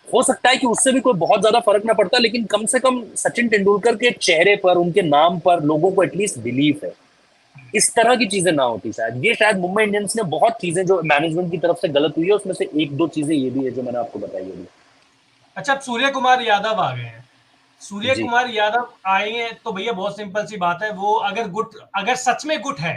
हो सकता है कि उससे भी कोई बहुत ज्यादा फर्क ना पड़ता, लेकिन कम से कम सचिन तेंदुलकर के चेहरे पर, उनके नाम पर लोगों को एटलीस्ट बिलीव है। इस तरह की चीजें ना होती शायद। ये शायद मुंबई इंडियंस ने बहुत चीजें जो मैनेजमेंट की तरफ से गलत हुई है उसमें से एक दो चीजें ये भी है जो मैंने आपको बताई अभी। अच्छा, अब सूर्य कुमार यादव आ गए हैं। सूर्य जी। कुमार यादव आए हैं तो भैया बहुत सिंपल सी बात है, वो अगर सच में गुट है,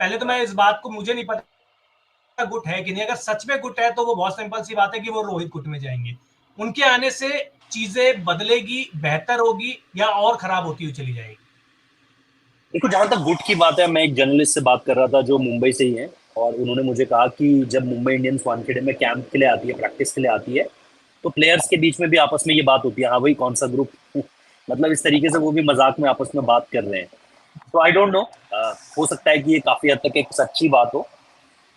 पहले तो मैं इस बात को, मुझे नहीं पता गुट है कि नहीं, अगर सच में गुट है तो वो बहुत सिंपल सी बात है कि वो रोहित गुट में जाएंगे। उनके आने से चीजें बदलेगी, बेहतर होगी या और खराब होती हुई चली जाएगी? देखो जहां तक गुट की बात है, मैं एक जर्नलिस्ट से बात कर रहा था जो मुंबई से ही है, और उन्होंने मुझे कहा कि जब मुंबई इंडियंस वानखेड़े में कैंप के लिए आती है, प्रैक्टिस के लिए आती है, तो प्लेयर्स के बीच में भी आपस में ये बात होती है, हाँ भाई कौन सा ग्रुप मतलब इस तरीके से वो भी मजाक में आपस में बात कर रहे हैं। तो आई डोंट नो, हो सकता है कि ये काफी हद तक एक सच्ची बात हो,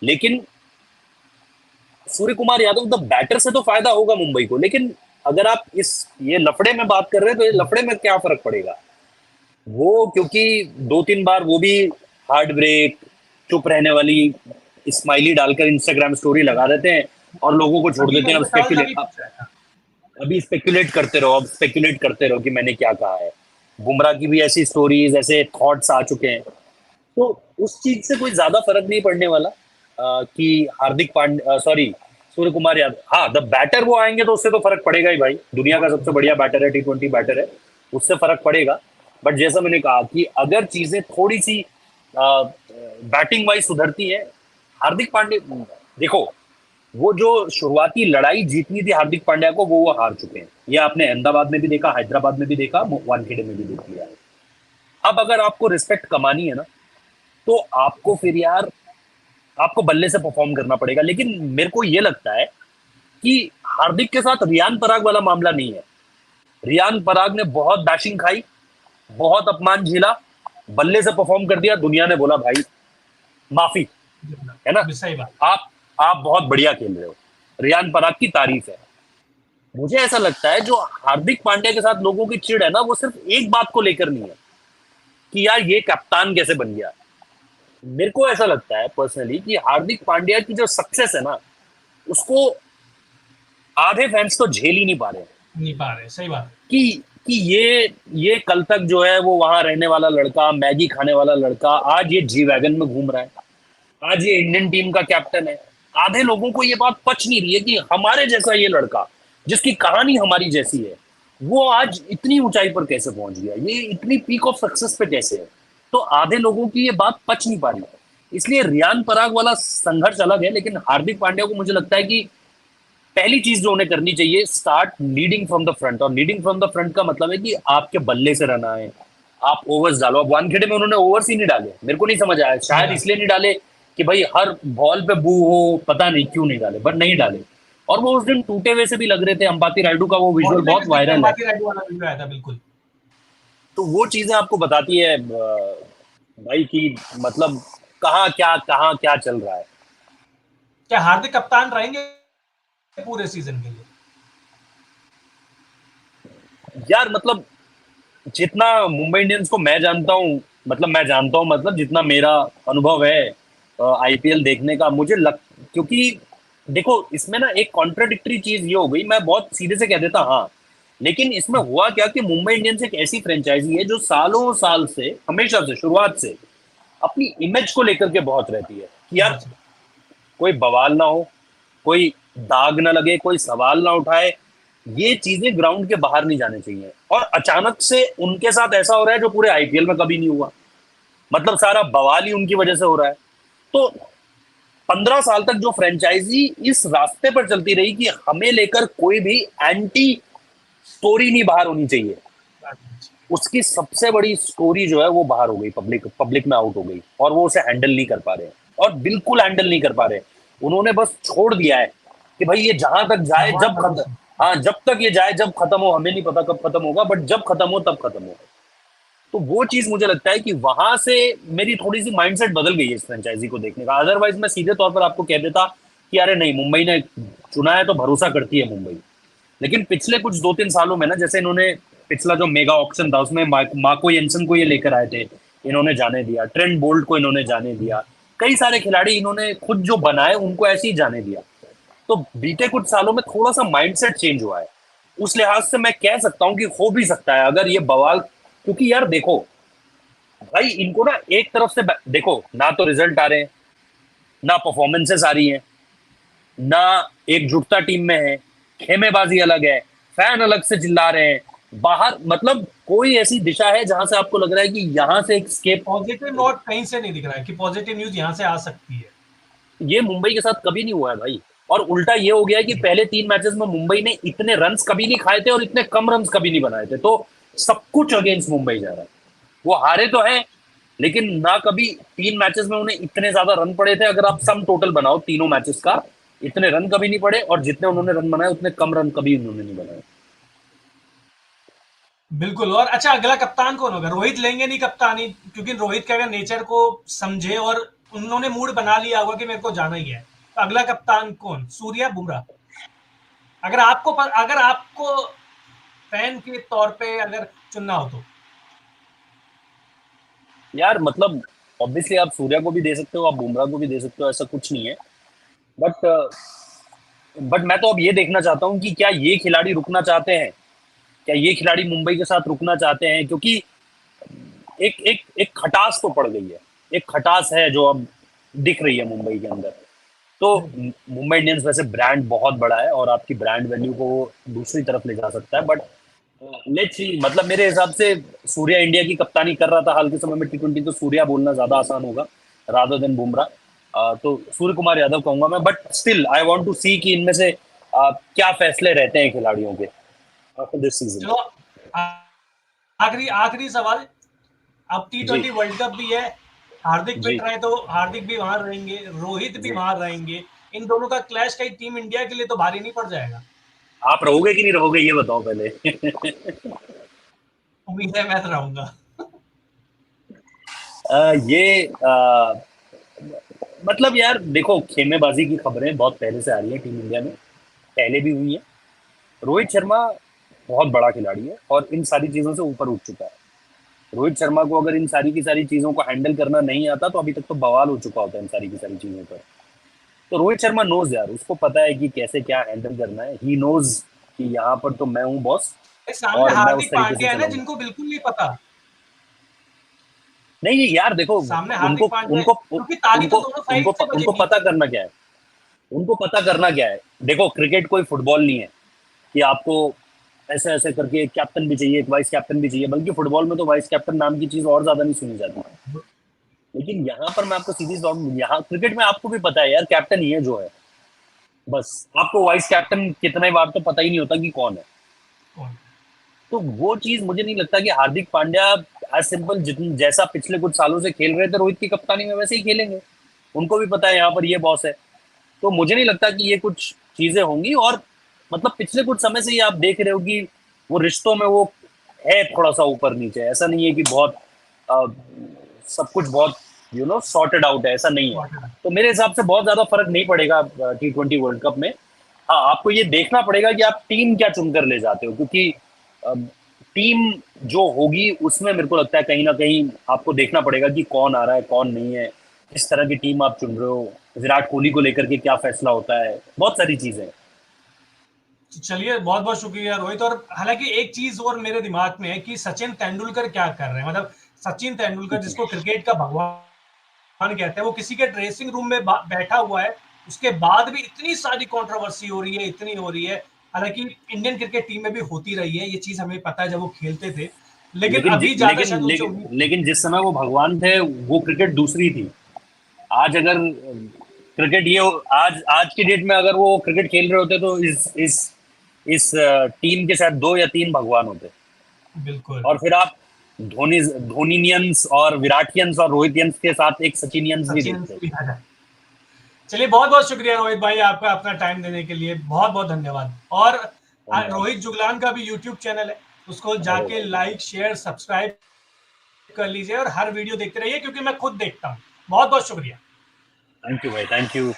लेकिन सूर्य कुमार यादव द बैटर से तो फायदा होगा मुंबई को, लेकिन अगर आप इस ये लफड़े में बात कर रहे हैं तो ये लफड़े में क्या फर्क पड़ेगा? वो क्योंकि 2-3 बार वो भी हार्ट ब्रेक, चुप रहने वाली स्माइली डालकर इंस्टाग्राम स्टोरी लगा देते हैं और लोगों को छोड़ अभी देते हैं। मैंने सवाल तभी पूछा था। अभी स्पेकुलेट करते रहो, अब स्पेकुलेट करते रहो कि मैंने क्या कहा है। बुमराह की भी ऐसी स्टोरीज, ऐसे थॉट्स आ चुके हैं, तो उस चीज से कोई ज्यादा फर्क नहीं पड़ने वाला। कि हार्दिक पांड्या, सॉरी, सूर्य कुमार यादव, हाँ द बैटर वो आएंगे तो उससे तो फर्क पड़ेगा ही भाई। दुनिया का सबसे बढ़िया बैटर है, T20 बैटर है, उससे फर्क पड़ेगा। बट जैसा मैंने कहा कि अगर चीजें थोड़ी सी बैटिंग वाइज सुधरती है, हार्दिक पांड्या, देखो वो जो शुरुआती लड़ाई जीतनी थी हार्दिक पांड्या को, वो हार चुके हैं। ये आपने अहमदाबाद में भी देखा, हैदराबाद में भी देखा, वानखेड़े में भी देख लिया। अब अगर आपको रिस्पेक्ट कमानी है ना, तो आपको फिर यार आपको बल्ले से परफॉर्म करना पड़ेगा। लेकिन मेरे को ये लगता है कि हार्दिक के साथ रियान पराग वाला मामला नहीं है। रियान पराग ने बहुत बैशिंग खाई, बहुत अपमान झेला, बल्ले से परफॉर्म कर दिया, दुनिया ने बोला भाई माफी, है ना, सही बात। आप बहुत बढ़िया खेल रहे हो, रियान पराग की तारीफ है। मुझे ऐसा लगता है जो हार्दिक पांड्या के साथ लोगों की चिढ़ है ना, वो सिर्फ एक बात को लेकर नहीं है कि यार ये कप्तान कैसे बन गया। मेरे को ऐसा लगता है पर्सनली कि हार्दिक पांड्या की जो सक्सेस है ना, उसको आधे फैंस तो झेल ही नहीं पा रहे नहीं पा रहे, सही बात। कि ये कल तक जो है वो वहां रहने वाला लड़का, मैगी खाने वाला लड़का, आज ये जी वैगन में घूम रहा है, आज ये इंडियन टीम का कैप्टन है। आधे लोगों को ये बात पच नहीं रही है कि हमारे जैसा ये लड़का, जिसकी कहानी हमारी जैसी है, वो आज इतनी ऊंचाई पर कैसे पहुंच गया, ये इतनी पीक ऑफ सक्सेस पे कैसे है। तो आधे लोगों की ये बात पच नहीं पा रही। इसलिए रियान पराग वाला संघर्ष अलग है, लेकिन हार्दिक पांड्या को मुझे लगता है कि पहली चीज जो उन्हें करनी चाहिए, start leading from the front. और लीडिंग फ्रॉम द फ्रंट का मतलब है कि आपके बल्ले से रन आए, आप ओवर्स डालो। अब वानखेड़े में उन्होंने ओवर्स ही नहीं डाले, मेरे को नहीं समझ आया, शायद इसलिए नहीं डाले कि भाई हर बॉल पे बू हो, पता नहीं क्यों नहीं डाले, बट नहीं डाले। और वो उस दिन टूटे हुए से भी लग रहे थे। अंपाती रायडू का वो विजुअल बहुत वायरल है, वाला वीडियो आया था, बिल्कुल। तो वो चीजें आपको बताती है भाई कि मतलब कहाँ क्या चल रहा है। क्या हार्दिक कप्तान रहेंगे पूरे सीजन के लिए? यार मतलब जितना मुंबई इंडियंस को मैं जानता हूँ, मतलब जितना मेरा अनुभव है आईपीएल देखने का, क्योंकि देखो इसमें ना एक कॉन्ट्राडिक्टरी चीज ये हो गई, मैं बहुत सीधे से कह देता हाँ, लेकिन इसमें हुआ क्या कि मुंबई इंडियंस एक ऐसी फ्रेंचाइजी है जो सालों साल से, हमेशा से, शुरुआत से अपनी इमेज को लेकर के बहुत रहती है कि यार कोई बवाल ना हो, कोई दाग ना लगे, कोई सवाल ना उठाए, ये चीजें ग्राउंड के बाहर नहीं जाने चाहिए। और अचानक से उनके साथ ऐसा हो रहा है जो पूरे आईपीएल में कभी नहीं हुआ। मतलब सारा बवाल ही उनकी वजह से हो रहा है। तो 15 साल तक जो फ्रेंचाइजी इस रास्ते पर चलती रही कि हमें लेकर कोई भी एंटी स्टोरी नहीं बाहर होनी चाहिए, उसकी सबसे बड़ी स्टोरी जो है वो बाहर हो गई, पब्लिक में आउट हो गई, और वो उसे हैंडल नहीं कर पा रहे, और बिल्कुल हैंडल नहीं कर पा रहे। उन्होंने बस छोड़ दिया है कि भाई ये जहां तक जाए, जब तक ये जाए, जब खत्म हो हमें नहीं पता कब खत्म होगा, बट जब खत्म हो तब खत्म हो। तो वो चीज मुझे लगता है कि वहां से मेरी थोड़ी सी माइंडसेट बदल गई है इस फ्रेंचाइजी को देखने का। अदरवाइज मैं सीधे तौर पर आपको कह देता कि अरे नहीं, मुंबई ने चुना है तो भरोसा करती है मुंबई। लेकिन पिछले कुछ 2-3 सालों में ना, जैसे इन्होंने पिछला जो मेगा ऑक्शन था उसमें मार्को येंसन को ये लेकर आए थे, इन्होंने जाने दिया, ट्रेंट बोल्ट को इन्होंने जाने दिया, कई सारे खिलाड़ी इन्होंने खुद जो बनाए उनको ऐसे ही जाने दिया। तो बीते कुछ सालों में थोड़ा सा माइंडसेट चेंज हुआ है। उस लिहाज से मैं कह सकता हूं कि हो भी सकता है अगर ये बवाल, क्योंकि यार देखो भाई इनको ना एक तरफ से देखो, ना तो रिजल्ट आ रहे हैं, ना परफॉर्मेंसेस आ रही हैं, ना एकजुटता टीम में है, खेमेबाजी अलग है, फैन अलग से चिल्ला रहे हैं बाहर, मतलब कोई ऐसी दिशा है जहां से आपको लग रहा है कि यहां से एक स्केप। पॉजिटिव नोट कहीं से नहीं दिख रहा है कि पॉजिटिव न्यूज यहां से आ सकती है। ये मुंबई के साथ कभी नहीं हुआ है भाई। और उल्टा ये हो गया है कि पहले 3 मैचेस में मुंबई ने इतने रन्स कभी नहीं खाए थे और इतने कम रन्स कभी नहीं बनाए थे। तो सब कुछ अगेंस्ट मुंबई जा रहा है। वो हारे तो है, लेकिन ना कभी 3 मैचेस में उन्हें इतने ज्यादा रन पड़े थे। अगर आप सम टोटल बनाओ तीनों मैचेस का, इतने रन कभी नहीं पड़े, और जितने उन्होंने रन बनाए उतने कम रन कभी उन्होंने नहीं बनाए। बिल्कुल। और अच्छा, अगला कप्तान कौन होगा? रोहित लेंगे नहीं कप्तानी? क्योंकि रोहित के अगर नेचर को समझे और उन्होंने मूड बना लिया होगा कि मेरे को जाना ही है, अगला कप्तान कौन, सूर्या, बुमराह? अगर आपको फैन के तौर पे अगर चुनना हो तो। यार मतलब ऑब्वियसली आप सूर्या को भी दे सकते हो, आप बुमराह को भी दे सकते हो, ऐसा कुछ नहीं है। बट बट मैं तो अब ये देखना चाहता हूँ कि क्या ये खिलाड़ी रुकना चाहते हैं, क्या ये खिलाड़ी मुंबई के साथ रुकना चाहते हैं, क्योंकि एक एक एक खटास तो पड़ गई है, एक खटास है जो अब दिख रही है मुंबई के अंदर। तो मुंबई इंडियंस वैसे ब्रांड बहुत बड़ा है और आपकी ब्रांड वैल्यू को वो दूसरी तरफ ले जा सकता है, बट लेट्स सी। मतलब मेरे हिसाब से सूर्या इंडिया की कप्तानी कर रहा था हाल के समय में T20, तो सूर्या बोलना ज्यादा आसान होगा रादर देन बुमराह। तो सूर्य कुमार यादव कहूंगा मैं, but still I want to see कि इनमें से क्या फैसले रहते हैं खिलाड़ियों के आफ्टर दिस सीजन। चलो आखिरी आखिरी सवाल। अब जी T20 वर्ल्ड कप भी है, हार्दिक जी फिट रहे तो हार्दिक भी वहां रहेंगे, रोहित भी जी। वहां रहेंगे। इन दोनों का क्लैश कहीं टीम इंडिया के लिए तो भारी नहीं पड़ जाएगा? आप रहोगे कि नहीं रहोगे ये बताओ पहले। उम्मीद है मैं तो रहूंगा। ये मतलब यार देखो, खेमेबाजी की खबरें बहुत पहले से आ रही है टीम इंडिया में, पहले भी हुई है। रोहित शर्मा बहुत बड़ा खिलाड़ी है और इन सारी चीजों से ऊपर उठ चुका है। रोहित शर्मा को अगर इन सारी की सारी चीजों को हैंडल करना नहीं आता तो अभी तक तो बवाल हो चुका होता है इन सारी की सारी चीजों पर। तो रोहित शर्मा नोज यार, उसको पता है कि कैसे क्या हैंडल करना है। ही नोज कि यहाँ पर तो मैं हूँ बॉस सामने और मैं उस हार्दिक तरीके से पांड्या है ना, चलाऊंगा। जिनको बिल्कुल नहीं पता। नहीं नहीं यार देखो, सामने उनको हार्दिक पांड्या है, उनको क्योंकि ताली तो उनको दोनों उनको साइड से उनको बजेगी। पता करना क्या है, उनको पता करना क्या है। देखो क्रिकेट कोई फुटबॉल नहीं है कि आपको ऐसे ऐसे करके एक कैप्टन भी चाहिए, एक वाइस कैप्टन भी चाहिए, बल्कि फुटबॉल में तो वाइस कैप्टन नाम की चीज और ज्यादा नहीं सुनी जाती। लेकिन यहाँ पर मैं आपको सीधी सी बात, यहाँ क्रिकेट में आपको भी पता है यार, कैप्टन ही है जो है, बस। आपको वाइस कैप्टन कितने बार तो पता ही नहीं होता कि कौन है। तो वो चीज मुझे नहीं लगता कि हार्दिक पांड्या एज सिंपल जितन जैसा पिछले कुछ सालों से खेल रहे थे रोहित की कप्तानी में वैसे ही खेलेंगे। उनको भी पता है यहाँ पर ये बॉस है। तो मुझे नहीं लगता कि ये कुछ चीजें होंगी। और मतलब पिछले कुछ समय से ही आप देख रहे हो कि वो रिश्तों में वो है थोड़ा सा ऊपर नीचे, ऐसा नहीं है कि बहुत अ, सब कुछ बहुत सॉर्टेड आउट है, ऐसा नहीं है। तो मेरे हिसाब से बहुत ज्यादा फर्क नहीं पड़ेगा T20 वर्ल्ड कप में। हाँ, आपको ये देखना पड़ेगा कि आप टीम क्या चुनकर ले जाते हो, क्योंकि टीम जो होगी उसमें मेरे को लगता है कहीं ना कहीं आपको देखना पड़ेगा कि कौन आ रहा है कौन नहीं है, किस तरह की टीम आप चुन रहे हो, विराट कोहली को लेकर के क्या फैसला होता है, बहुत सारी चीजें। चलिए, बहुत बहुत शुक्रिया रोहित। और हालांकि एक चीज और मेरे दिमाग में है कि सचिन तेंदुलकर क्या कर रहे हैं। मतलब सचिन तेंदुलकर, जिसको क्रिकेट का भगवान कहते हैं, वो किसी के ड्रेसिंग रूम में बैठा हुआ है, उसके बाद भी इतनी सारी कंट्रोवर्सी हो रही है, इतनी हो रही है। हालांकि इंडियन क्रिकेट टीम में भी होती रही है ये चीज, हमें पता है जब वो खेलते थे। लेकिन लेकिन अभी ज्यादा लेकिन शायद उनसे लेकिन उम्मीद। लेकिन जिस समय वो भगवान थे वो क्रिकेट दूसरी थी। आज अगर क्रिकेट ये आज आज की डेट में अगर वो क्रिकेट खेल रहे होते तो इस टीम के साथ 2 या 3 भगवान होते। बिल्कुल। और फिर आप धोनीनियंस और विराटियंस और रोहितियंस के साथ एक सचिनियंस भी सचिन देखते। भी आ जाए। चलिए, बहुत बहुत शुक्रिया रोहित भाई, आपका अपना टाइम देने के लिए बहुत बहुत धन्यवाद। और धन्यवाद। रोहित जुगलान का भी यूट्यूब चैनल है, उसको अरे जाके भाई, लाइक शेयर सब्सक्राइब कर लीजिए और हर वीडियो देखते रहिए, क्योंकि मैं खुद देखता हूँ। बहुत बहुत शुक्रिया। थैंक यू भाई, थैंक यू।